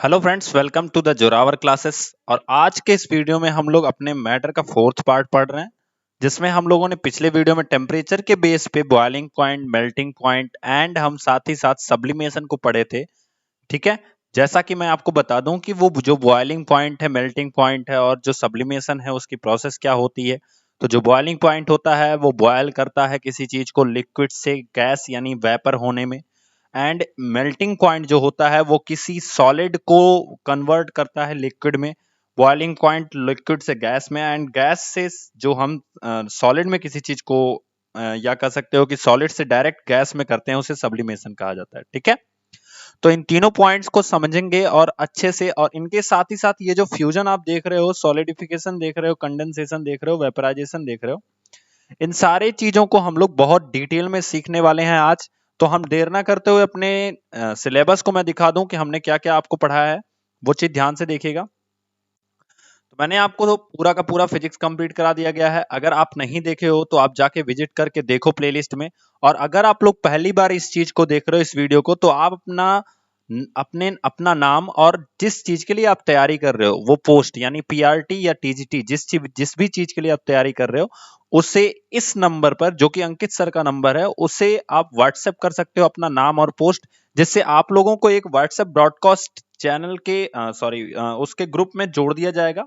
Hello friends, welcome to the Zorawar classes. और आज के इस वीडियो में हम लोग अपने मैटर का फोर्थ पार्ट पढ़ रहे हैं, जिसमें हम लोगों ने पिछले वीडियो में टेम्परेचर के बेस पे boiling point, melting point and हम साथ ही साथ सब्लिमेशन को पढ़े थे। ठीक है। जैसा कि मैं आपको बता दूं कि वो जो बॉइलिंग पॉइंट है, मेल्टिंग पॉइंट है और जो सब्लिमेशन है उसकी प्रोसेस क्या होती है। तो जो बॉइलिंग पॉइंट होता है वो बॉयल करता है किसी चीज को लिक्विड से गैस यानी वेपर होने में। एंड मेल्टिंग पॉइंट जो होता है वो किसी सॉलिड को कन्वर्ट करता है लिक्विड में। बॉइलिंग पॉइंट लिक्विड से गैस में, एंड गैस से जो हम सॉलिड में किसी चीज को या कह सकते हो कि सॉलिड से डायरेक्ट गैस में करते हैं उसे सब्लिमेशन कहा जाता है। ठीक है। तो इन तीनों पॉइंट्स को समझेंगे और अच्छे से, और इनके साथ ही साथ ये जो फ्यूजन आप देख रहे हो, सॉलिडिफिकेशन देख रहे हो, कंडेंसेशन देख रहे हो, वेपराइजेशन देख रहे हो, इन सारे चीजों को हम लोग बहुत डिटेल में सीखने वाले हैं आज। तो हम देर ना करते हुए अपने सिलेबस को मैं दिखा दूं कि हमने क्या क्या आपको पढ़ाया है, वो चीज ध्यान से देखिएगा। तो मैंने आपको तो पूरा का पूरा फिजिक्स कंप्लीट करा दिया गया है। अगर आप नहीं देखे हो तो आप जाके विजिट करके देखो प्लेलिस्ट में। और अगर आप लोग पहली बार इस चीज को देख रहे हो, इस वीडियो को, तो आप अपना नाम और जिस चीज के लिए आप तैयारी कर रहे हो वो पोस्ट यानी पीआरटी या टीजीटी, जिस भी चीज के लिए आप तैयारी कर रहे हो उसे इस नंबर पर, जो कि अंकित सर का नंबर है, उसे आप व्हाट्सएप कर सकते हो अपना नाम और पोस्ट, जिससे आप लोगों को एक व्हाट्सएप ब्रॉडकास्ट चैनल के उसके ग्रुप में जोड़ दिया जाएगा,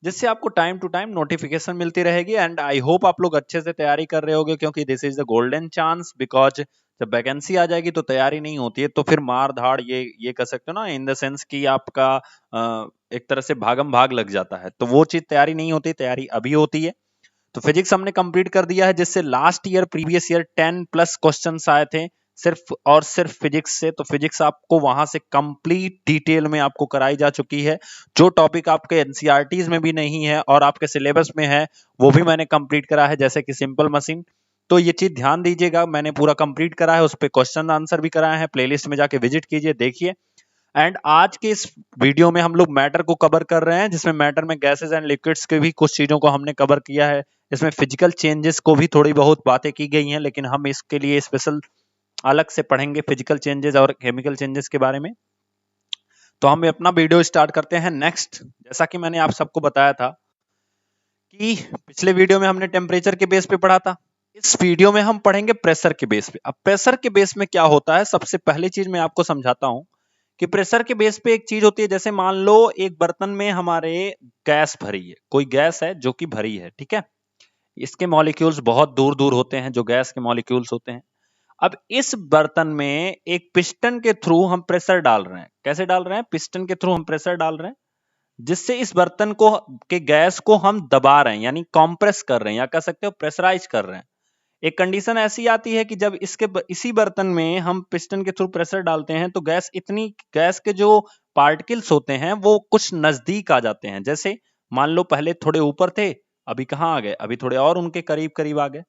जिससे आपको टाइम टू टाइम नोटिफिकेशन मिलती रहेगी। एंड आई होप आप लोग अच्छे से तैयारी कर रहे होगे, क्योंकि this is the golden chance. Because जब वैकेंसी आ जाएगी तो तैयारी नहीं होती है, तो फिर मार धाड़ ये कह सकते हो ना, इन द सेंस कि आपका एक तरह से भागम भाग लग जाता है, तो वो चीज तैयारी नहीं होती, तैयारी अभी होती है। तो फिजिक्स हमने कंप्लीट कर दिया है, जिससे last year previous year 10+ questions आए थे सिर्फ और सिर्फ फिजिक्स से। तो फिजिक्स आपको वहां से कंप्लीट डिटेल में आपको कराई जा चुकी है। जो टॉपिक आपके एनसीईआरटीज में भी नहीं है और आपके सिलेबस में है वो भी मैंने कंप्लीट करा है, जैसे कि सिंपल मशीन। तो ये चीज ध्यान दीजिएगा, मैंने पूरा कंप्लीट करा है, उस पर क्वेश्चन आंसर भी कराए हैं। प्लेलिस्ट में जाके विजिट कीजिए, देखिए। एंड आज के इस वीडियो में हम लोग मैटर को कवर कर रहे हैं, जिसमें मैटर में गैसेस एंड लिक्विड्स के भी कुछ चीजों को हमने कवर किया है। इसमें फिजिकल चेंजेस को भी थोड़ी बहुत बातें की गई हैं, लेकिन हम इसके लिए स्पेशल अलग से पढ़ेंगे फिजिकल चेंजेस और केमिकल चेंजेस के बारे में। तो हम अपना वीडियो स्टार्ट करते हैं नेक्स्ट। जैसा कि मैंने आप सबको बताया था कि पिछले वीडियो में हमने टेम्परेचर के बेस पे पढ़ा था, इस वीडियो में हम पढ़ेंगे प्रेशर के बेस पे। अब प्रेशर के बेस में क्या होता है, सबसे पहली चीज मैं आपको समझाता हूं कि प्रेशर के बेस पे एक चीज होती है। जैसे मान लो एक बर्तन में हमारे गैस भरी है, कोई गैस है जो कि भरी है, ठीक है। इसके मॉलिक्यूल्स बहुत दूर दूर होते हैं, जो गैस के मॉलिक्यूल्स होते हैं। अब इस बर्तन में एक पिस्टन के थ्रू हम प्रेशर डाल रहे हैं। कैसे डाल रहे हैं? पिस्टन के थ्रू हम प्रेशर डाल रहे हैं, जिससे इस बर्तन को के गैस को हम दबा रहे हैं, यानी कंप्रेस कर रहे हैं, या कह सकते हो प्रेशराइज कर रहे हैं। एक कंडीशन ऐसी आती है कि जब इसी बर्तन में हम पिस्टन के थ्रू प्रेशर डालते हैं तो गैस के जो पार्टिकल्स होते हैं वो कुछ नजदीक आ जाते हैं। जैसे मान लो पहले थोड़े ऊपर थे, अभी कहाँ आ गए, अभी थोड़े और उनके करीब करीब आ गए।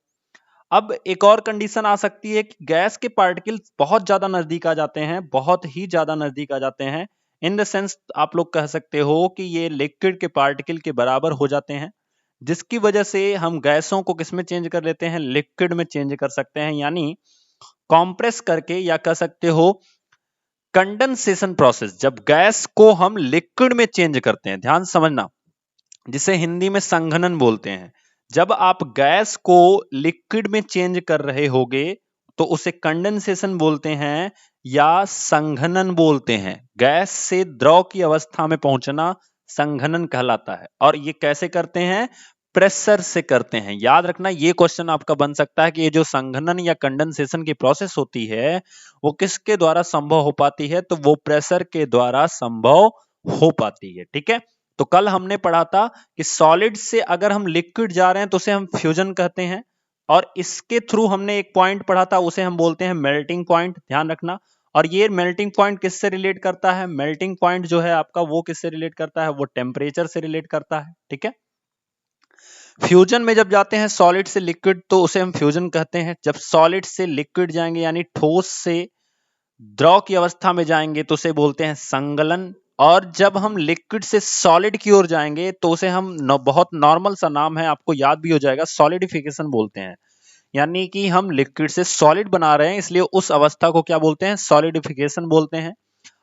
अब एक और कंडीशन आ सकती है कि गैस के पार्टिकल्स बहुत ज्यादा नजदीक आ जाते हैं, बहुत ही ज्यादा नजदीक आ जाते हैं। इन द सेंस आप लोग कह सकते हो कि ये लिक्विड के पार्टिकल के बराबर हो जाते हैं, जिसकी वजह से हम गैसों को किसमें चेंज कर लेते हैं? लिक्विड में चेंज कर सकते हैं, यानी कॉम्प्रेस करके, या कह सकते हो कंडेंसेशन प्रोसेस। जब गैस को हम लिक्विड में चेंज करते हैं, ध्यान समझना, जिसे हिंदी में संघनन बोलते हैं। जब आप गैस को लिक्विड में चेंज कर रहे होगे तो उसे कंडेंसेशन बोलते हैं या संघनन बोलते हैं। गैस से द्रव की अवस्था में पहुंचना संघनन कहलाता है। और ये कैसे करते हैं? प्रेशर से करते हैं। याद रखना, ये क्वेश्चन आपका बन सकता है कि ये जो संघनन या कंडेंसेशन की प्रोसेस होती है वो किसके द्वारा संभव हो पाती है? तो वो प्रेशर के द्वारा संभव हो पाती है। ठीक है। तो कल हमने पढ़ा था कि सॉलिड से अगर हम लिक्विड जा रहे हैं तो उसे हम फ्यूजन कहते हैं, और इसके थ्रू हमने एक पॉइंट पढ़ा था, उसे हम बोलते हैं मेल्टिंग पॉइंट। ध्यान रखना। और ये मेल्टिंग पॉइंट किससे रिलेट करता है? मेल्टिंग पॉइंट जो है आपका, वो किससे रिलेट करता है? वो टेम्परेचर से रिलेट करता है। ठीक है। फ्यूजन में जब जाते हैं सॉलिड से लिक्विड तो उसे हम फ्यूजन कहते हैं। जब सॉलिड से लिक्विड जाएंगे यानी ठोस से द्रव की अवस्था में जाएंगे तो उसे बोलते हैं संगलन। और जब हम लिक्विड से सॉलिड की ओर जाएंगे तो उसे हम बहुत नॉर्मल सा नाम है, आपको याद भी हो जाएगा, सॉलिडिफिकेशन बोलते हैं। यानी कि हम लिक्विड से सॉलिड बना रहे हैं, इसलिए उस अवस्था को क्या बोलते हैं? सॉलिडिफिकेशन बोलते हैं।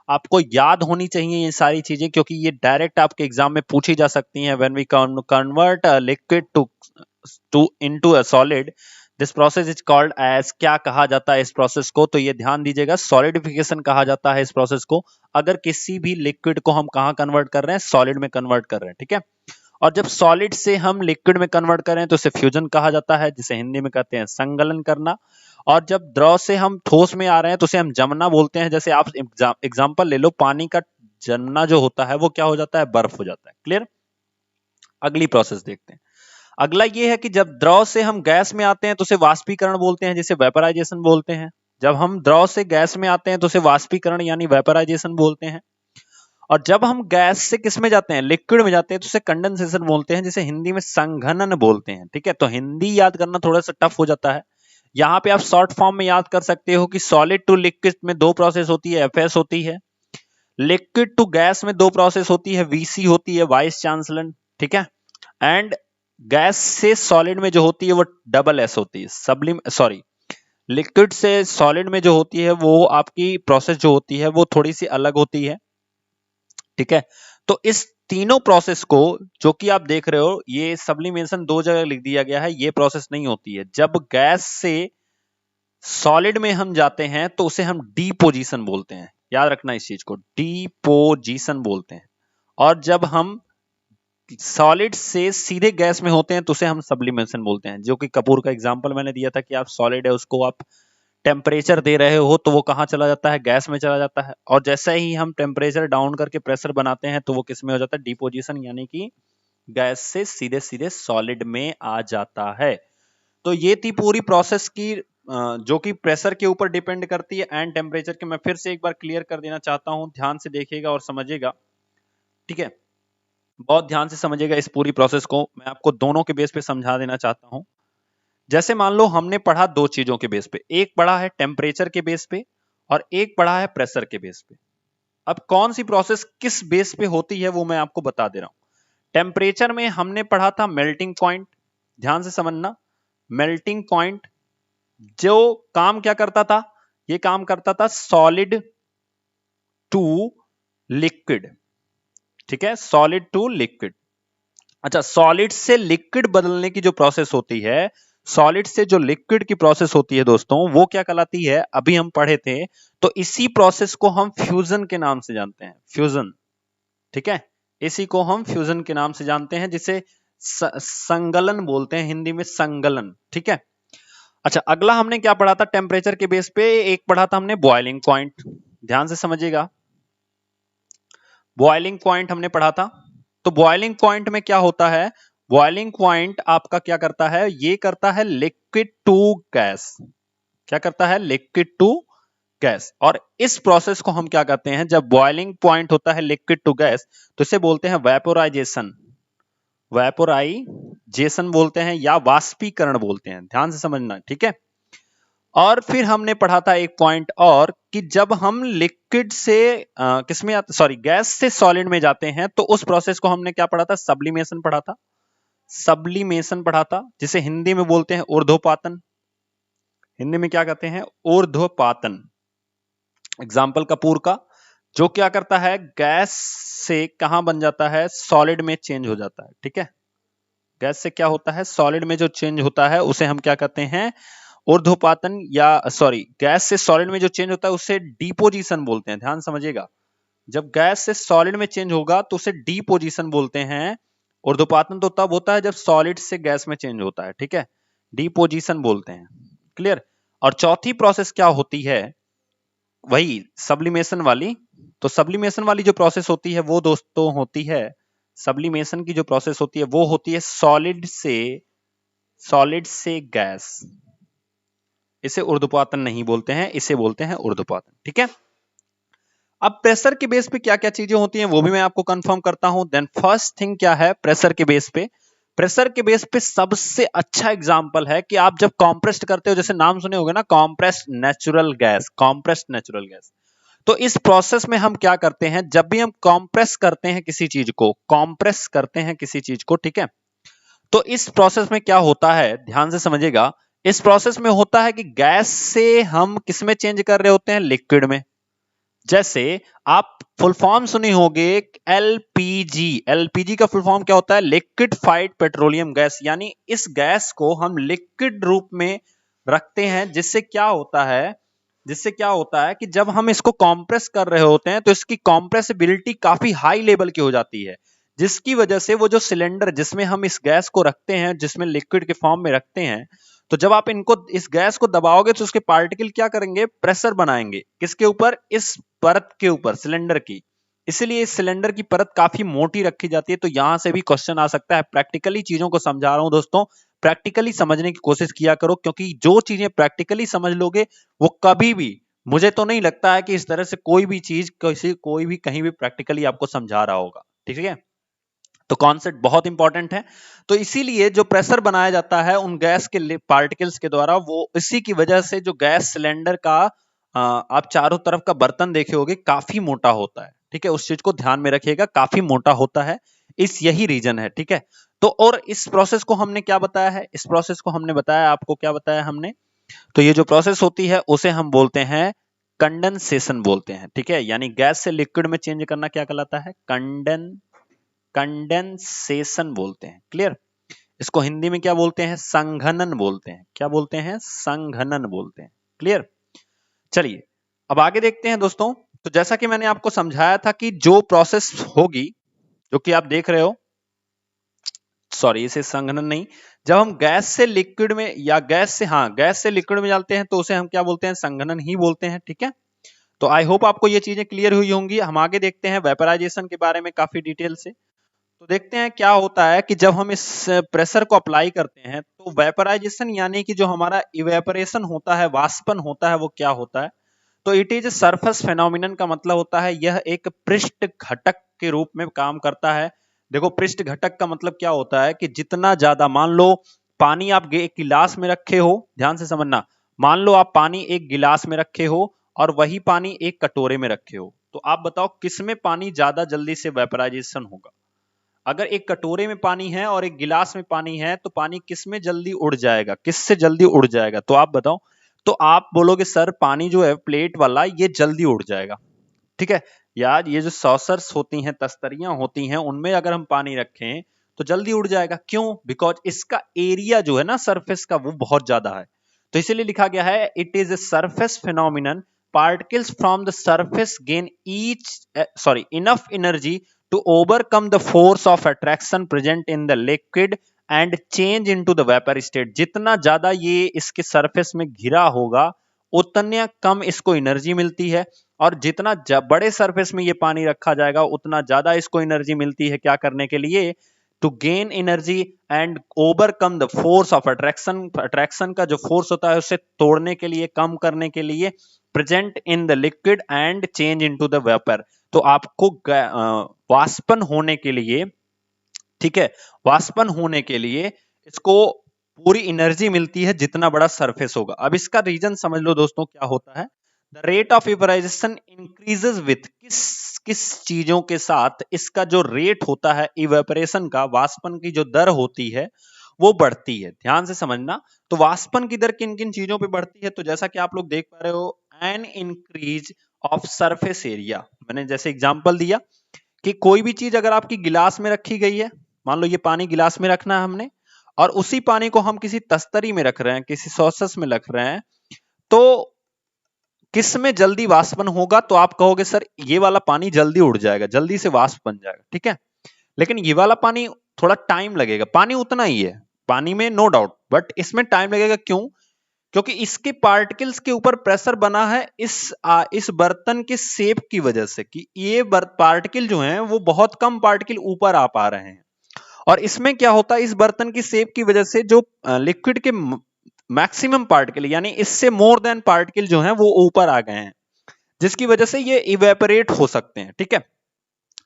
आपको याद होनी चाहिए ये सारी चीजें, क्योंकि ये डायरेक्ट आपके एग्जाम में पूछी जा सकती हैं। When we convert a liquid to into a solid, this process is called as, क्या कहा जाता है इस प्रोसेस को, तो ये ध्यान दीजिएगा, सॉलिडिफिकेशन कहा जाता है इस प्रोसेस को। अगर किसी भी लिक्विड को हम कहां कन्वर्ट कर रहे हैं, सॉलिड में कन्वर्ट कर रहे हैं, ठीक है। और जब सॉलिड से हम लिक्विड में कन्वर्ट करें तो इसे फ्यूजन कहा जाता है, जिसे हिंदी में कहते हैं संगलन करना। और जब द्रव से हम ठोस में आ रहे हैं तो उसे हम जमना बोलते हैं। जैसे आप एग्जांपल ले लो, पानी का जमना जो होता है वो क्या हो जाता है, बर्फ हो जाता है। क्लियर। अगली प्रोसेस देखते हैं। अगला ये है कि जब द्रव से हम गैस में आते हैं तो उसे वाष्पीकरण बोलते हैं, जिसे वेपराइजेशन बोलते हैं। जब हम द्रव से गैस में आते हैं तो उसे वाष्पीकरण यानी वेपराइजेशन बोलते हैं। और जब हम गैस से किस में जाते हैं, लिक्विड में जाते हैं, तो उसे कंडेंसेशन बोलते हैं, जिसे हिंदी में संघनन बोलते हैं। ठीक है, तो हिंदी याद करना थोड़ा सा टफ हो जाता है। यहाँ पे आप शॉर्ट फॉर्म में याद कर सकते हो कि सॉलिड टू लिक्विड में दो प्रोसेस होती है, एफएस होती है। लिक्विड टू गैस में दो प्रोसेस होती है, वीसी होती है, वाइस चांसलर। ठीक है। एंड गैस से सॉलिड में जो होती है वो डबल एस होती है, सब्लिम सॉरी, लिक्विड से सॉलिड में जो होती है वो आपकी प्रोसेस जो होती है वो थोड़ी सी अलग होती है। ठीक है, तो इस तीनों प्रोसेस को जो कि आप देख रहे हो, ये सब्लिमेशन दो जगह लिख दिया गया है, ये प्रोसेस नहीं होती है। जब गैस से सॉलिड में हम जाते हैं तो उसे हम डीपोजिशन बोलते हैं, याद रखना इस चीज को, डीपोजिशन बोलते हैं। और जब हम सॉलिड से सीधे गैस में होते हैं तो उसे हम सब्लिमेशन बोलते हैं। जो कि कपूर का एग्जांपल मैंने दिया था कि आप सॉलिड है उसको आप टेम्परेचर दे रहे हो तो वो कहां चला जाता है, गैस में चला जाता है। और जैसे ही हम टेम्परेचर डाउन करके प्रेशर बनाते हैं तो वो किस में हो जाता है, डिपोजिशन, यानी कि गैस से सीधे सीधे सॉलिड में आ जाता है। तो ये थी पूरी प्रोसेस की जो कि प्रेशर के ऊपर डिपेंड करती है एंड टेम्परेचर के। मैं फिर से एक बार क्लियर कर देना चाहता हूं, ध्यान से देखिएगा और समझिएगा। ठीक है, बहुत ध्यान से समझिएगा इस पूरी प्रोसेस को, मैं आपको दोनों के बेस पे समझा देना चाहता हूं। जैसे मान लो हमने पढ़ा दो चीजों के बेस पे, एक पढ़ा है टेम्परेचर के बेस पे और एक पढ़ा है प्रेशर के बेस पे। अब कौन सी प्रोसेस किस बेस पे होती है वो मैं आपको बता दे रहा हूं। टेम्परेचर में हमने पढ़ा था मेल्टिंग पॉइंट, ध्यान से समझना। मेल्टिंग पॉइंट जो काम क्या करता था, ये काम करता था सॉलिड टू लिक्विड। ठीक है, सॉलिड टू लिक्विड। अच्छा, सॉलिड से लिक्विड बदलने की जो प्रोसेस होती है, सॉलिड से जो लिक्विड की प्रोसेस होती है दोस्तों, वो क्या कहलाती है, अभी हम पढ़े थे। तो इसी प्रोसेस को हम फ्यूजन के नाम से जानते हैं, फ्यूजन। ठीक है, इसी को हम फ्यूजन के नाम से जानते हैं, जिसे संगलन बोलते हैं, हिंदी में संगलन। ठीक है। अच्छा, अगला हमने क्या पढ़ा था टेम्परेचर के बेस पे, एक पढ़ा था हमने बॉइलिंग पॉइंट, ध्यान से समझिएगा। बॉइलिंग पॉइंट हमने पढ़ा था। तो बॉइलिंग पॉइंट में क्या होता है, बॉइलिंग पॉइंट आपका क्या करता है, ये करता है लिक्विड टू गैस। क्या करता है, लिक्विड टू गैस। और इस प्रोसेस को हम क्या कहते हैं, जब बॉइलिंग पॉइंट होता है लिक्विड टू गैस तो इसे बोलते हैं वेपोराइजेशन, वेपोराइजेशन बोलते हैं या वाष्पीकरण बोलते हैं, ध्यान से समझना। ठीक है। और फिर हमने पढ़ा था एक पॉइंट और कि जब हम लिक्विड से किसमें सॉरी गैस से सॉलिड में जाते हैं तो उस प्रोसेस को हमने क्या पढ़ा था, सब्लिमेशन पढ़ा था। सब्लिमेशन पढ़ा था, जिसे हिंदी में बोलते हैं ऊर्ध्वपातन। हिंदी में क्या कहते हैं, ऊर्ध्वपातन। एग्जाम्पल कपूर का, जो क्या करता है, गैस से कहां बन जाता है, सॉलिड में चेंज हो जाता है। ठीक है, गैस से क्या होता है, सॉलिड में जो चेंज होता है उसे हम क्या कहते हैं, ऊर्ध्वपातन, या सॉरी गैस से सॉलिड में जो चेंज होता है उसे डिपोजिशन बोलते हैं, ध्यान समझिएगा। जब गैस से सॉलिड में चेंज होगा तो उसे डिपोजिशन बोलते हैं। ऊर्ध्वपातन तो तब होता है जब सॉलिड से गैस में चेंज होता है। ठीक है, डिपोजिशन बोलते हैं। क्लियर। और चौथी प्रोसेस क्या होती है, वही सब्लिमेशन वाली। तो सब्लिमेशन वाली जो प्रोसेस होती है वो दोस्तों होती है, सब्लिमेशन की जो प्रोसेस होती है वो होती है सॉलिड से गैस। इसे ऊर्ध्वपातन नहीं बोलते हैं, इसे बोलते हैं ऊर्ध्वपातन। ठीक है। अब प्रेशर के बेस पे क्या क्या चीजें होती हैं वो भी मैं आपको कंफर्म करता हूं। देन फर्स्ट थिंग क्या है, प्रेशर के बेस पे, प्रेशर के बेस पे सबसे अच्छा एग्जांपल है कि आप जब कॉम्प्रेस्ड करते हो, जैसे नाम सुने होंगे ना, compressed natural gas, compressed natural gas. तो इस प्रोसेस में हम क्या करते हैं, जब भी हम कॉम्प्रेस करते हैं किसी चीज को, कॉम्प्रेस करते हैं किसी चीज को, ठीक है, तो इस प्रोसेस में क्या होता है, ध्यान से समझिएगा। इस प्रोसेस में होता है कि गैस से हम किस में चेंज कर रहे होते हैं, लिक्विड में। जैसे आप फुल फॉर्म सुनी होगी एलपीजी। एलपीजी का फुल फॉर्म क्या होता है? Liquefied petroleum gas. यानी इस गैस को हम लिक्विड रूप में रखते हैं, जिससे क्या होता है कि जब हम इसको कॉम्प्रेस कर रहे होते हैं तो इसकी कॉम्प्रेसिबिलिटी काफी हाई लेवल की हो जाती है, जिसकी वजह से वो जो सिलेंडर जिसमें हम इस गैस को रखते हैं, जिसमें लिक्विड के फॉर्म में रखते हैं, तो जब आप इनको इस गैस को दबाओगे तो उसके पार्टिकल क्या करेंगे? प्रेशर बनाएंगे। किसके ऊपर? इस परत के ऊपर, सिलेंडर की। इसलिए इस सिलेंडर की परत काफी मोटी रखी जाती है। तो यहां से भी क्वेश्चन आ सकता है। प्रैक्टिकली चीजों को समझा रहा हूं दोस्तों, प्रैक्टिकली समझने की कोशिश किया करो, क्योंकि जो चीजें प्रैक्टिकली समझ लोगे वो कभी भी, मुझे तो नहीं लगता है कि इस तरह से कोई भी चीज कोई भी कहीं भी प्रैक्टिकली आपको समझा रहा होगा। ठीक है, तो कॉन्सेप्ट बहुत इंपॉर्टेंट है। तो इसीलिए जो प्रेशर बनाया जाता है उन गैस के पार्टिकल्स के द्वारा, वो इसी की वजह से जो गैस सिलेंडर का आप चारों तरफ का बर्तन देखे होगे काफी मोटा होता है। ठीक है, उस चीज को ध्यान में रखिएगा, काफी मोटा होता है। यही रीजन है। ठीक है, तो और इस प्रोसेस को हमने क्या बताया है? इस प्रोसेस को हमने बताया, आपको क्या बताया हमने? तो ये जो प्रोसेस होती है उसे हम बोलते हैं कंडेंसेशन बोलते हैं। ठीक है, यानी गैस से लिक्विड में चेंज करना क्या कहलाता है? कंडेंसेशन बोलते हैं। क्लियर? इसको हिंदी में क्या बोलते हैं? संघनन बोलते हैं। क्या बोलते हैं? संघनन बोलते हैं। क्लियर? चलिए अब आगे देखते हैं दोस्तों। तो जैसा कि मैंने आपको समझाया था कि जो प्रोसेस होगी, जो कि आप देख रहे हो, सॉरी इसे संघनन नहीं, जब हम गैस से लिक्विड में या गैस से लिक्विड में डालते हैं तो उसे हम क्या बोलते हैं? संघनन ही बोलते हैं। ठीक है, तो आई होप आपको ये चीजें क्लियर हुई होंगी। हम आगे देखते हैं वेपराइजेशन के बारे में काफी डिटेल से। तो देखते हैं क्या होता है कि जब हम इस प्रेशर को अप्लाई करते हैं तो वेपराइजेशन यानी कि जो हमारा इवेपोरेशन होता है, वाष्पन होता है, वो क्या होता है? तो इट इज सरफेस फेनोमिनन का मतलब होता है यह एक पृष्ठ घटक के रूप में काम करता है। देखो, पृष्ठ घटक का मतलब क्या होता है कि जितना ज्यादा, मान लो पानी आप एक गिलास में रखे हो, ध्यान से समझना, मान लो आप पानी एक गिलास में रखे हो और वही पानी एक कटोरे में रखे हो, तो आप बताओ किसमें पानी ज्यादा जल्दी से वेपराइजेशन होगा? अगर एक कटोरे में पानी है और एक गिलास में पानी है तो पानी किस में जल्दी उड़ जाएगा? किससे जल्दी उड़ जाएगा? तो आप बताओ। तो आप बोलोगे सर पानी जो है प्लेट वाला ये जल्दी उड़ जाएगा। ठीक है यार, ये जो सॉसर्स होती हैं, तस्तरियां होती हैं, उनमें अगर हम पानी रखें तो जल्दी उड़ जाएगा। क्यों? बिकॉज इसका एरिया जो है ना सरफेस का, वो बहुत ज्यादा है। तो इसीलिए लिखा गया है it is a surface phenomenon, particles from the surface gain enough energy to overcome the force of attraction present in the liquid and change into the vapor state। जितना ज्यादा ये इसके सरफेस में घिरा होगा उतने कम इसको एनर्जी मिलती है, और जितना बड़े सरफेस में ये पानी रखा जाएगा उतना ज्यादा इसको एनर्जी मिलती है। क्या करने के लिए? To gain energy and overcome the force of attraction. Attraction का जो फोर्स होता है उसे तोड़ने के लिए, कम करने के लिए, present in the liquid and change into the vapour. तो आपको वाष्पन होने के लिए, ठीक है, वाष्पन होने के लिए इसको पूरी एनर्जी मिलती है जितना बड़ा सरफेस होगा। अब इसका रीजन समझ लो दोस्तों क्या होता है। The rate of evaporisation increases with, किस किस चीजों के साथ इसका जो रेट होता है इवेपोरेशन का, वाष्पन की जो दर होती है वो बढ़ती है। ध्यान से समझना। तो वाष्पन की दर किन किन चीजों पे बढ़ती है? तो जैसा कि आप लोग देख पा रहे हो, an increase of surface area. मैंने जैसे एग्जांपल दिया कि कोई भी चीज अगर आपकी गिलास में रखी गई है, मान लो ये पानी गिलास में रखना है हमने, और उसी पानी को हम किसी तस्तरी में रख रहे हैं, किसी सॉसस में रख रहे हैं, तो किस में जल्दी वाष्पन होगा? तो आप कहोगे सर ये वाला पानी जल्दी उड़ जाएगा, जल्दी से वाष्प बन जाएगा। ठीक है, लेकिन ये वाला पानी थोड़ा टाइम लगेगा। पानी उतना ही है, पानी में नो डाउट, बट इसमें टाइम लगेगा। क्यों? क्योंकि इसके पार्टिकल्स के ऊपर प्रेशर बना है इस बर्तन के शेप की वजह से, कि ये पार्टिकल जो हैं वो बहुत कम पार्टिकल ऊपर आ पा रहे हैं। और इसमें क्या होता है, इस बर्तन की शेप की वजह से जो लिक्विड के मैक्सिमम पार्टिकल, यानी इससे मोर देन पार्टिकल जो हैं वो ऊपर आ गए हैं, जिसकी वजह से ये इवेपोरेट हो सकते हैं। ठीक है,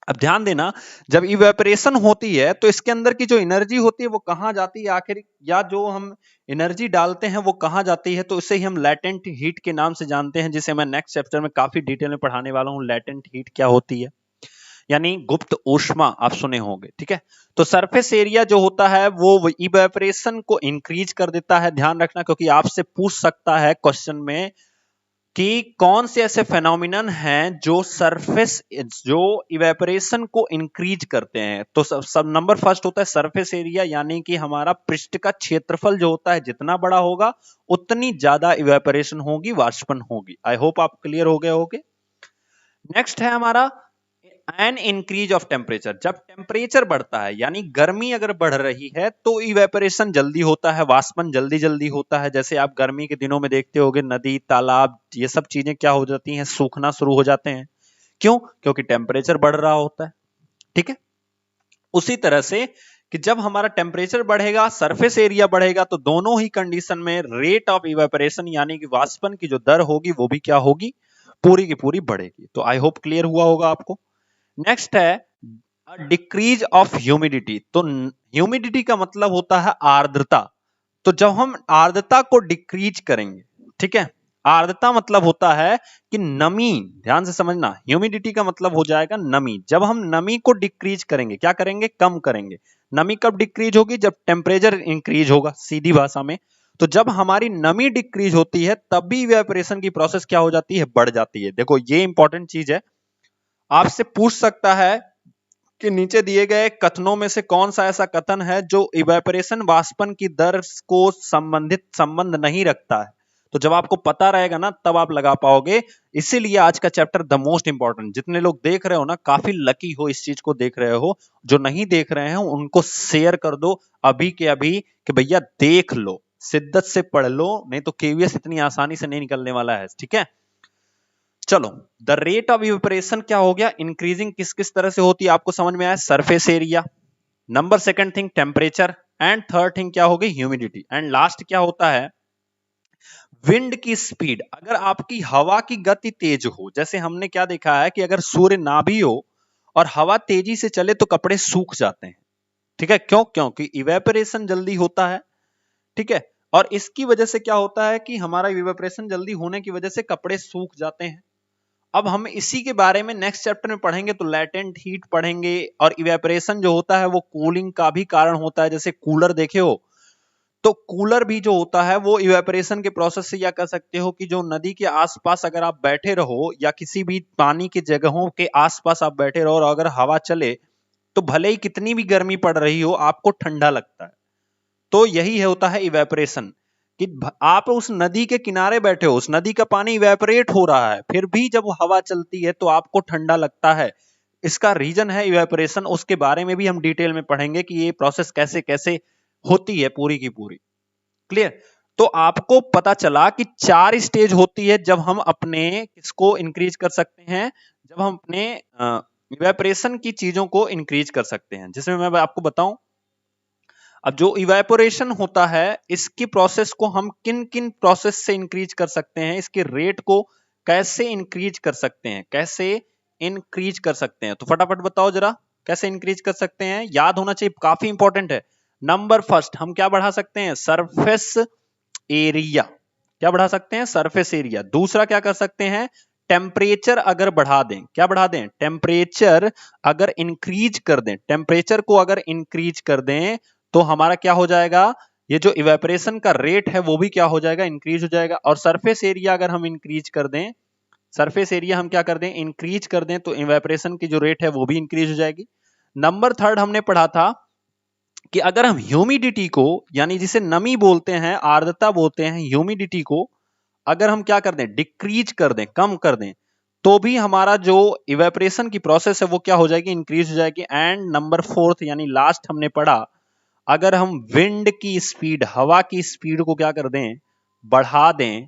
अब ध्यान देना, जब इवेपोरेशन होती है तो इसके अंदर की जो एनर्जी होती है वो कहां जाती है आखिर, या जो हम एनर्जी डालते हैं वो कहां जाती है? तो इसे ही हम लैटेंट हीट के नाम से जानते हैं, जिसे मैं नेक्स्ट चैप्टर में काफी डिटेल में पढ़ाने वाला हूं। लैटेंट हीट क्या होती है, यानी गुप्त ऊष्मा, आप सुने होंगे। ठीक है, तो सरफेस एरिया जो होता है वो इवेपोरेशन को इंक्रीज कर देता है। ध्यान रखना, क्योंकि आपसे पूछ सकता है क्वेश्चन में कि कौन से ऐसे फेनोमिनन हैं जो सरफेस जो इवेपोरेशन को इंक्रीज करते हैं। तो सब नंबर फर्स्ट होता है सरफेस एरिया, यानी कि हमारा पृष्ठ का क्षेत्रफल जो होता है जितना बड़ा होगा उतनी ज्यादा इवेपोरेशन होगी, वाष्पन होगी। आई होप आप क्लियर हो गए होगे। नेक्स्ट है हमारा एन इंक्रीज ऑफ टेम्परेचर। जब टेम्परेचर बढ़ता है यानी गर्मी अगर बढ़ रही है तो इवेपोरेशन जल्दी होता है, वाष्पन जल्दी जल्दी होता है। जैसे आप गर्मी के दिनों में देखते होगे नदी तालाब ये सब चीजें क्या हो जाती हैं, सूखना शुरू हो जाते हैं। क्यों? क्योंकि टेम्परेचर बढ़ रहा होता है। ठीक है, उसी तरह से कि जब हमारा टेम्परेचर बढ़ेगा सरफेस एरिया बढ़ेगा तो दोनों ही कंडीशन में रेट ऑफ इवेपोरेशन यानी कि वाष्पन की जो दर होगी वो भी क्या होगी, पूरी की पूरी बढ़ेगी। तो आई होप क्लियर हुआ होगा आपको। नेक्स्ट है डिक्रीज ऑफ ह्यूमिडिटी। तो ह्यूमिडिटी का मतलब होता है आर्द्रता। तो जब हम आर्द्रता को डिक्रीज करेंगे, ठीक है, आर्द्रता मतलब होता है कि नमी, ध्यान से समझना, ह्यूमिडिटी का मतलब हो जाएगा नमी। जब हम नमी को डिक्रीज करेंगे, क्या करेंगे, कम करेंगे। नमी कब डिक्रीज होगी, जब टेम्परेचर इंक्रीज होगा, सीधी भाषा में। तो जब हमारी नमी डिक्रीज होती है तब भी इवेपोरेशन की प्रोसेस क्या हो जाती है, बढ़ जाती है। देखो ये इंपॉर्टेंट चीज है, आपसे पूछ सकता है कि नीचे दिए गए कथनों में से कौन सा ऐसा कथन है जो इवेपोरेशन वाष्पन की दर को संबंध नहीं रखता है। तो जब आपको पता रहेगा ना तब आप लगा पाओगे। इसीलिए आज का चैप्टर द मोस्ट इंपॉर्टेंट। जितने लोग देख रहे हो ना काफी लकी हो, इस चीज को देख रहे हो। जो नहीं देख रहे हैं उनको शेयर कर दो अभी के अभी कि भैया देख लो, शिद्दत से पढ़ लो, नहीं तो केवीएस इतनी आसानी से नहीं निकलने वाला है। ठीक है, चलो द रेट ऑफ इवेपोरेशन क्या हो गया, इंक्रीजिंग किस किस तरह से होती है आपको समझ में आया, surface area, number second thing temperature, and third thing क्या होगी, ह्यूमिडिटी, एंड लास्ट क्या होता है, विंड की स्पीड। अगर आपकी हवा की गति तेज हो, जैसे हमने क्या देखा है कि अगर सूर्य ना भी हो और हवा तेजी से चले तो कपड़े सूख जाते हैं। ठीक है, क्यों? क्योंकि इवेपोरेशन जल्दी होता है। ठीक है, और इसकी वजह से क्या होता है कि हमारा इवेपोरेशन जल्दी होने की वजह से कपड़े सूख जाते हैं। अब हम इसी के बारे में नेक्स्ट चैप्टर में पढ़ेंगे। तो लैटेंट हीट पढ़ेंगे, और इवेपोरेशन जो होता है वो कूलिंग का भी कारण होता है। जैसे कूलर देखे हो, तो कूलर भी जो होता है वो इवेपोरेशन के प्रोसेस से या कह सकते हो कि जो नदी के आसपास अगर आप बैठे रहो या किसी भी पानी की जगहों के आसपास आप बैठे रहो और अगर हवा चले तो भले ही कितनी भी गर्मी पड़ रही हो आपको ठंडा लगता है। तो यही है होता है इवेपोरेशन, कि आप उस नदी के किनारे बैठे हो, उस नदी का पानी इवेपोरेट हो रहा है, फिर भी जब हवा चलती है तो आपको ठंडा लगता है। इसका रीजन है इवेपोरेशन। उसके बारे में भी हम डिटेल में पढ़ेंगे कि ये प्रोसेस कैसे कैसे होती है पूरी की पूरी। क्लियर? तो आपको पता चला कि 4 स्टेज होती है जब हम अपने किसको इंक्रीज कर सकते हैं, जब हम अपने इवेपोरेशन की चीजों को इंक्रीज कर सकते हैं, जिसमें मैं आपको बताऊं। अब जो इवेपोरेशन होता है इसकी प्रोसेस को हम किन किन प्रोसेस से इंक्रीज कर सकते हैं, इसके रेट को कैसे इंक्रीज कर सकते हैं, कैसे इंक्रीज कर सकते हैं, तो फटाफट बताओ जरा कैसे इंक्रीज कर सकते हैं। याद होना चाहिए, काफी इंपॉर्टेंट है। नंबर फर्स्ट हम क्या बढ़ा सकते हैं, सरफेस एरिया। क्या बढ़ा सकते हैं, सरफेस एरिया। दूसरा क्या कर सकते हैं, टेम्परेचर अगर बढ़ा दें, क्या बढ़ा दें, टेम्परेचर अगर इंक्रीज कर दें, टेम्परेचर को अगर इंक्रीज कर दें तो हमारा क्या हो जाएगा, ये जो इवेपोरेशन का रेट है वो भी क्या हो जाएगा, इंक्रीज हो जाएगा। और सरफेस एरिया अगर हम इंक्रीज कर दें, सरफेस एरिया हम क्या कर दें, इंक्रीज कर दें, तो इवेपोरेशन की जो रेट है वो भी इंक्रीज हो जाएगी। नंबर थर्ड हमने पढ़ा था कि अगर हम ह्यूमिडिटी को, यानी जिसे नमी बोलते हैं, आर्द्रता बोलते हैं, ह्यूमिडिटी को अगर हम क्या कर दें, डिक्रीज कर दें, कम कर दें, तो भी हमारा जो इवेपोरेशन की प्रोसेस है वो क्या हो जाएगी, इंक्रीज हो जाएगी। एंड नंबर फोर्थ यानी लास्ट हमने पढ़ा, अगर हम विंड की स्पीड, हवा की स्पीड को क्या कर दें, बढ़ा दें,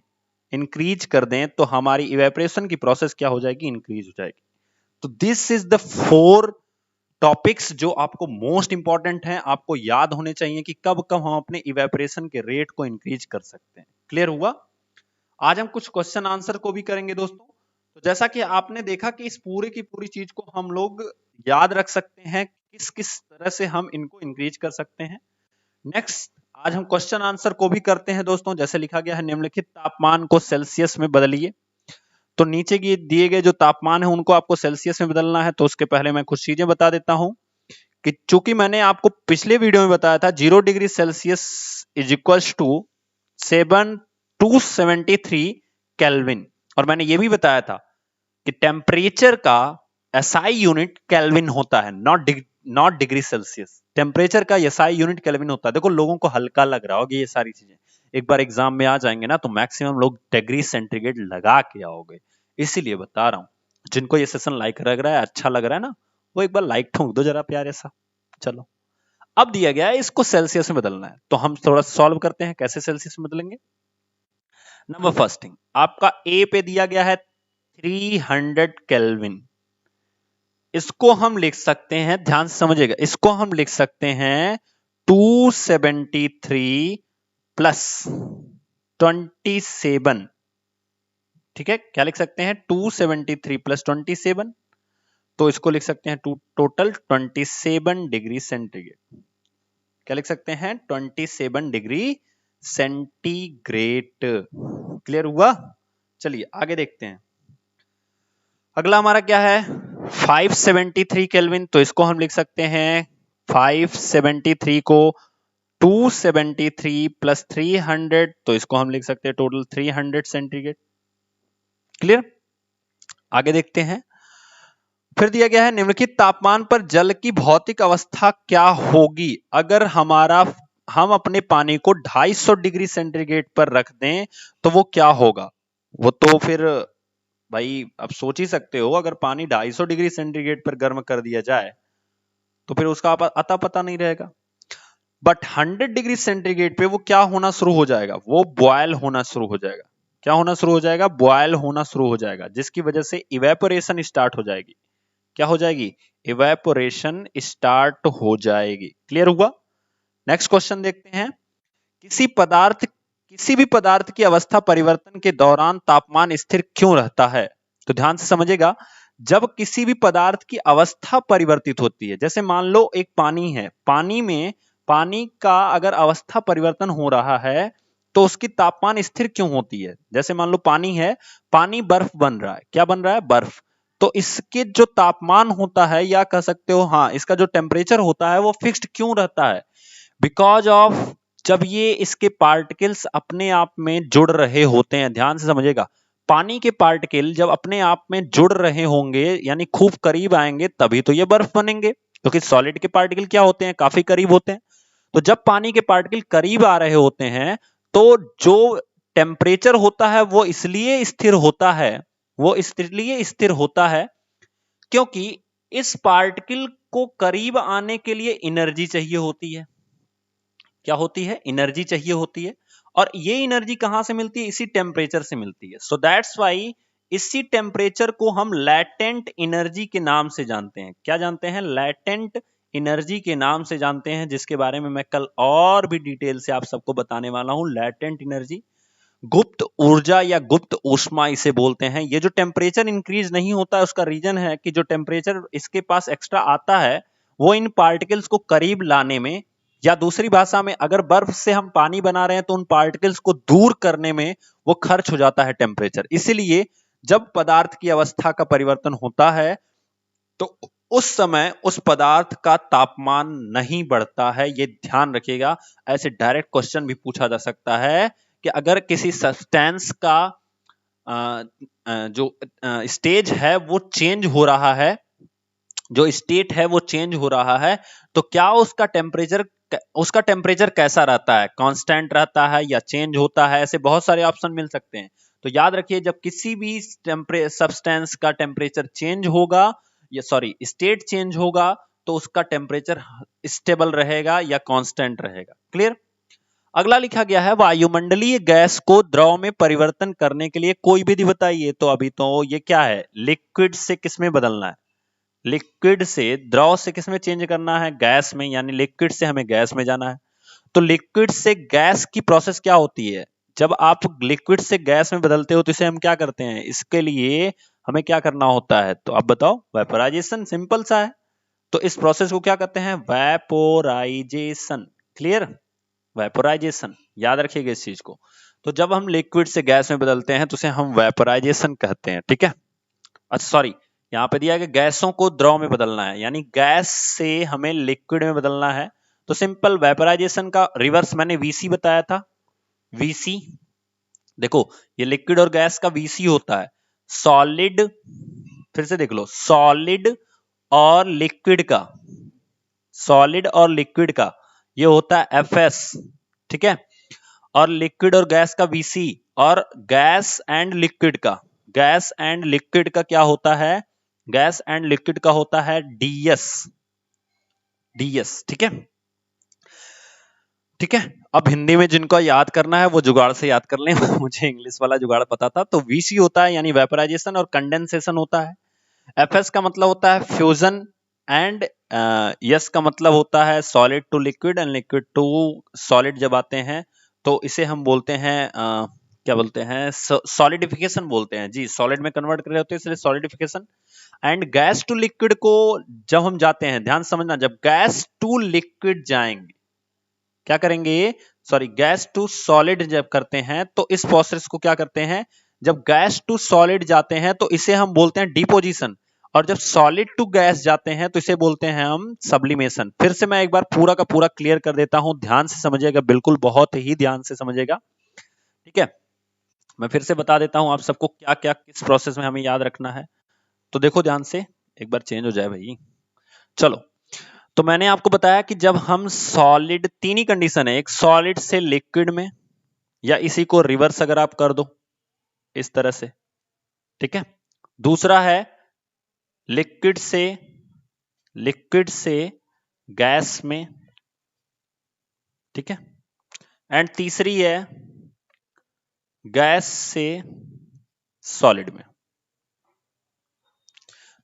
इंक्रीज कर दें, तो हमारी इवेपोरेशन की प्रोसेस क्या हो जाएगी, इंक्रीज हो जाएगी। तो दिस इज द 4 टॉपिक्स जो आपको मोस्ट इंपॉर्टेंट हैं, आपको याद होने चाहिए कि कब कब हम अपने इवेपोरेशन के रेट को इंक्रीज कर सकते हैं। क्लियर हुआ? आज हम कुछ क्वेश्चन आंसर को भी करेंगे दोस्तों। तो जैसा कि आपने देखा कि इस पूरी की पूरी चीज को हम लोग याद रख सकते हैं, किस किस तरह से हम इनको इंक्रीज कर सकते हैं। नेक्स्ट आज हम क्वेश्चन आंसर को भी करते हैं दोस्तों। जैसे लिखा गया है, निम्नलिखित तापमान को सेल्सियस में बदलिए। तो नीचे की दिए गए जो तापमान है उनको आपको सेल्सियस में बदलना है। तो उसके पहले मैं कुछ चीजें बता देता हूं कि चूंकि मैंने आपको पिछले वीडियो में बताया था 0 degree Celsius is equals to 7 273 Kelvin. और मैंने ये भी बताया था कि टेम्परेचर का एसआई यूनिट केल्विन होता है, नॉट डिग्री सेल्सियस। टेम्परेचर का एसआई यूनिट केल्विन होता है। देखो लोगों को हल्का लग रहा होगा ये सारी चीजें, एक बार एग्जाम में आ जाएंगे ना तो मैक्सिमम लोग डिग्री सेंटीग्रेड लगा के आओगे, इसीलिए बता रहा हूं। जिनको ये सेशन लाइक लग रहा है, अच्छा लग रहा है ना, वो एक बार लाइक ठोक दो जरा प्यारे सा। चलो, अब दिया गया है इसको सेल्सियस में बदलना है, तो हम थोड़ा सॉल्व करते हैं कैसे सेल्सियस में बदलेंगे। नंबर फर्स्टिंग आपका ए पे दिया गया है 300 केल्विन। इसको हम लिख सकते हैं, ध्यान से समझिएगा, इसको हम लिख सकते हैं 273 प्लस 27। ठीक है, क्या लिख सकते हैं 273 प्लस 27, तो इसको लिख सकते हैं टोटल 27 डिग्री सेंटीग्रेड। क्या लिख सकते हैं 27 डिग्री सेंटीग्रेड। क्लियर हुआ? चलिए आगे देखते हैं। अगला हमारा क्या है 573 केल्विन, तो इसको हम लिख सकते हैं 573 को 273 प्लस 300, तो इसको हम लिख सकते हैं टोटल 300 सेंटीग्रेड। क्लियर? आगे देखते हैं। फिर दिया गया है निम्नलिखित तापमान पर जल की भौतिक अवस्था क्या होगी अगर हम अपने पानी को 250 डिग्री सेंटीग्रेड पर रख दें, तो वो क्या होगा? वो तो फिर भाई अब सोच ही सकते हो, अगर पानी 250 डिग्री सेंटीग्रेड पर गर्म कर दिया जाए तो फिर उसका अता पता नहीं रहेगा। बट 100 डिग्री सेंटीग्रेड पे वो क्या होना शुरू हो जाएगा? वो बॉयल होना शुरू हो जाएगा। क्या होना शुरू हो जाएगा? बॉयल होना शुरू हो जाएगा, जिसकी वजह से इवेपोरेशन स्टार्ट हो जाएगी। क्या हो जाएगी? इवेपोरेशन स्टार्ट हो जाएगी। क्लियर हुआ? नेक्स्ट क्वेश्चन देखते हैं। किसी भी पदार्थ की अवस्था परिवर्तन के दौरान तापमान स्थिर क्यों रहता है? तो ध्यान से समझिएगा, जब किसी भी पदार्थ की अवस्था परिवर्तित होती है, जैसे मान लो एक पानी है, पानी का अगर अवस्था परिवर्तन हो रहा है तो उसकी तापमान स्थिर क्यों होती है? जैसे मान लो पानी है, पानी बर्फ बन रहा है। क्या बन रहा है? बर्फ। तो इसके जो तापमान होता है, या कह सकते हो हाँ, इसका जो टेम्परेचर होता है वो फिक्स्ड क्यों रहता है? बिकॉज ऑफ जब ये इसके पार्टिकल्स अपने आप में जुड़ रहे होते हैं, ध्यान से समझिएगा, पानी के पार्टिकल जब अपने आप में जुड़ रहे होंगे यानी खूब करीब आएंगे तभी तो ये बर्फ बनेंगे, क्योंकि सॉलिड के पार्टिकल क्या होते हैं? काफी करीब होते हैं। तो जब पानी के पार्टिकल करीब आ रहे होते हैं तो जो टेम्परेचर होता है वो इसलिए स्थिर होता है, क्योंकि इस पार्टिकल को करीब आने के लिए एनर्जी चाहिए होती है। क्या होती है? एनर्जी चाहिए होती है। और ये एनर्जी कहां से मिलती है? इसी टेम्परेचर से मिलती है। सो दैट्स वाई इसी टेम्परेचर को हम लैटेंट एनर्जी के नाम से जानते हैं। क्या जानते हैं? लैटेंट एनर्जी के नाम से जानते हैं, जिसके बारे में मैं कल और भी डिटेल से आप सबको बताने वाला हूं। लैटेंट एनर्जी, गुप्त ऊर्जा या गुप्त ऊष्मा इसे बोलते हैं। ये जो टेम्परेचर इंक्रीज नहीं होता है उसका रीजन है कि जो टेम्परेचर इसके पास एक्स्ट्रा आता है वो इन पार्टिकल्स को करीब लाने में, या दूसरी भाषा में अगर बर्फ से हम पानी बना रहे हैं तो उन पार्टिकल्स को दूर करने में वो खर्च हो जाता है टेम्परेचर। इसीलिए जब पदार्थ की अवस्था का परिवर्तन होता है तो उस समय उस पदार्थ का तापमान नहीं बढ़ता है। ये ध्यान रखिएगा। ऐसे डायरेक्ट क्वेश्चन भी पूछा जा सकता है कि अगर किसी सब्सटेंस का जो स्टेज है वो चेंज हो रहा है, जो स्टेट है वो चेंज हो रहा है, तो क्या उसका टेम्परेचर कैसा रहता है? कांस्टेंट रहता है या चेंज होता है? ऐसे बहुत सारे ऑप्शन मिल सकते हैं। तो याद रखिए, जब किसी भी सब्सटेंस का टेम्परेचर चेंज होगा, या सॉरी स्टेट चेंज होगा, तो उसका टेम्परेचर स्टेबल रहेगा या कांस्टेंट रहेगा। क्लियर? अगला लिखा गया है वायुमंडलीय गैस को द्रव में परिवर्तन करने के लिए कोई विधि बताइए। तो अभी तो ये क्या है? लिक्विड से किस में बदलना है? लिक्विड से द्रव से किस में चेंज करना है? गैस में, यानी लिक्विड से हमें गैस में जाना है। तो लिक्विड से गैस की प्रोसेस क्या होती है? जब आप लिक्विड से गैस में बदलते हो तो इसे हम क्या करते हैं? इसके लिए हमें क्या करना होता है? तो आप बताओ। वेपोराइजेशन, सिंपल सा है। तो इस प्रोसेस को क्या कहते हैं? वेपोराइजेशन। क्लियर? वेपोराइजेशन, याद रखिएगा इस चीज को। तो जब हम लिक्विड से गैस में बदलते हैं तो उसे हम वेपोराइजेशन कहते हैं। ठीक है? अच्छा सॉरी, यहाँ पे दिया है कि गैसों को द्रव में बदलना है, यानी गैस से हमें लिक्विड में बदलना है। तो सिंपल वेपोराइजेशन का रिवर्स मैंने वीसी बताया था। वीसी देखो ये लिक्विड और गैस का वीसी होता है, सॉलिड, फिर से देख लो, सॉलिड और लिक्विड का, सॉलिड और लिक्विड का ये होता है एफएस, ठीक है। और लिक्विड और गैस का वीसी, और गैस एंड लिक्विड का, गैस एंड लिक्विड का क्या होता है, गैस एंड लिक्विड का होता है डीएस, डीएस, ठीक है, ठीक है। अब हिंदी में जिनको याद करना है वो जुगाड़ से याद कर लें मुझे इंग्लिश वाला जुगाड़ पता था। तो वीसी होता है यानी वेपराइजेशन, और कंडेंसेशन होता है। एफएस का मतलब होता है फ्यूजन, एंड यस का मतलब होता है solid to liquid and liquid to solid जब आते हैं तो इसे हम बोलते हैं क्या बोलते हैं, सॉलिडिफिकेशन बोलते हैं जी, सॉलिड में कन्वर्ट कर रहे होते हैं इसलिए solidification. And gas to liquid को जब हम जाते हैं, ध्यान समझना, जब गैस टू लिक्विड जाएंगे, क्या करेंगे, सॉरी, गैस टू सॉलिड जब करते हैं तो इस प्रोसेस को क्या करते हैं, जब गैस टू सॉलिड जाते हैं तो इसे हम बोलते हैं डिपोजिशन, और जब सॉलिड टू गैस जाते हैं तो इसे बोलते हैं हम सब्लिमेशन। फिर से मैं एक बार पूरा का पूरा क्लियर कर देता हूं, ध्यान से समझिएगा, बिल्कुल बहुत ही ध्यान से समझिएगा, ठीक है। मैं फिर से बता देता हूं आप सबको क्या क्या किस प्रोसेस में हमें याद रखना है। तो देखो ध्यान से, एक बार चेंज हो जाए भाई, चलो। तो मैंने आपको बताया कि जब हम सॉलिड, तीन ही कंडीशन है, एक सॉलिड से लिक्विड में, या इसी को रिवर्स अगर आप कर दो इस तरह से, ठीक है। दूसरा है लिक्विड से गैस में, ठीक है। एंड तीसरी है गैस से सॉलिड में।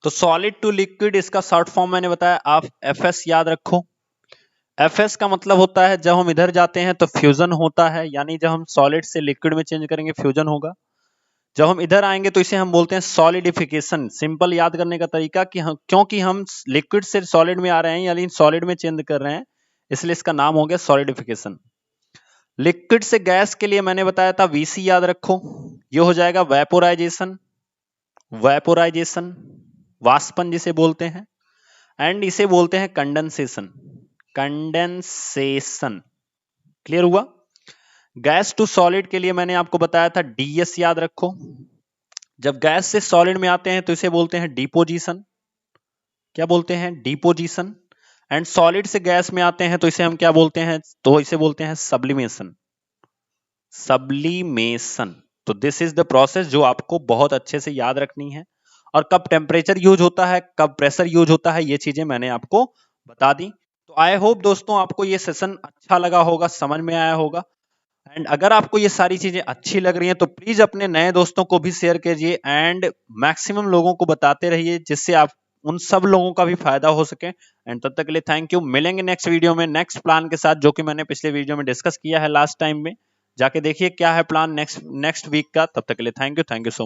तो सॉलिड टू लिक्विड इसका शॉर्ट फॉर्म मैंने बताया, आप एफएस याद रखो। एफएस का मतलब होता है जब हम इधर जाते हैं तो फ्यूजन होता है, यानी जब हम सॉलिड से लिक्विड में चेंज करेंगे फ्यूजन होगा। जब हम इधर आएंगे तो इसे हम बोलते हैं सॉलिडिफिकेशन। सिंपल याद करने का तरीका कि हम, क्योंकि हम लिक्विड से सॉलिड में आ रहे हैं यानी सॉलिड में चेंज कर रहे हैं, इसलिए इसका नाम हो गया सॉलिडिफिकेशन। लिक्विड से गैस के लिए मैंने बताया था वीसी याद रखो, ये हो जाएगा वेपोराइजेशन, वेपोराइजेशन, वाष्पन जिसे बोलते हैं। एंड इसे बोलते हैं कंडेंसेशन, कंडेंसेशन, क्लियर हुआ। गैस टू सॉलिड के लिए मैंने आपको बताया था डीएस याद रखो। जब गैस से सॉलिड में आते हैं तो इसे बोलते हैं डिपोजिशन, क्या बोलते हैं, डिपोजिशन। एंड सॉलिड से गैस में आते हैं तो इसे हम क्या बोलते हैं, तो इसे बोलते हैं सब्लिमेशन, सब्लिमेशन। तो दिस इज द प्रोसेस जो आपको बहुत अच्छे से याद रखनी है। और कब टेम्परेचर यूज होता है, कब प्रेशर यूज होता है, ये चीजें मैंने आपको बता दी। तो आई होप दोस्तों आपको ये सेशन अच्छा लगा होगा, समझ में आया होगा। एंड अगर आपको ये सारी चीजें अच्छी लग रही हैं तो प्लीज अपने नए दोस्तों को भी शेयर कीजिए, एंड मैक्सिमम लोगों को बताते रहिए, जिससे आप उन सब लोगों का भी फायदा हो सके। एंड तब तक के लिए थैंक यू, मिलेंगे नेक्स्ट वीडियो में नेक्स्ट प्लान के साथ, जो कि मैंने पिछले वीडियो में डिस्कस किया है लास्ट टाइम में। जाके देखिए क्या है प्लान नेक्स्ट वीक का। तब तक के लिए थैंक यू सो मच।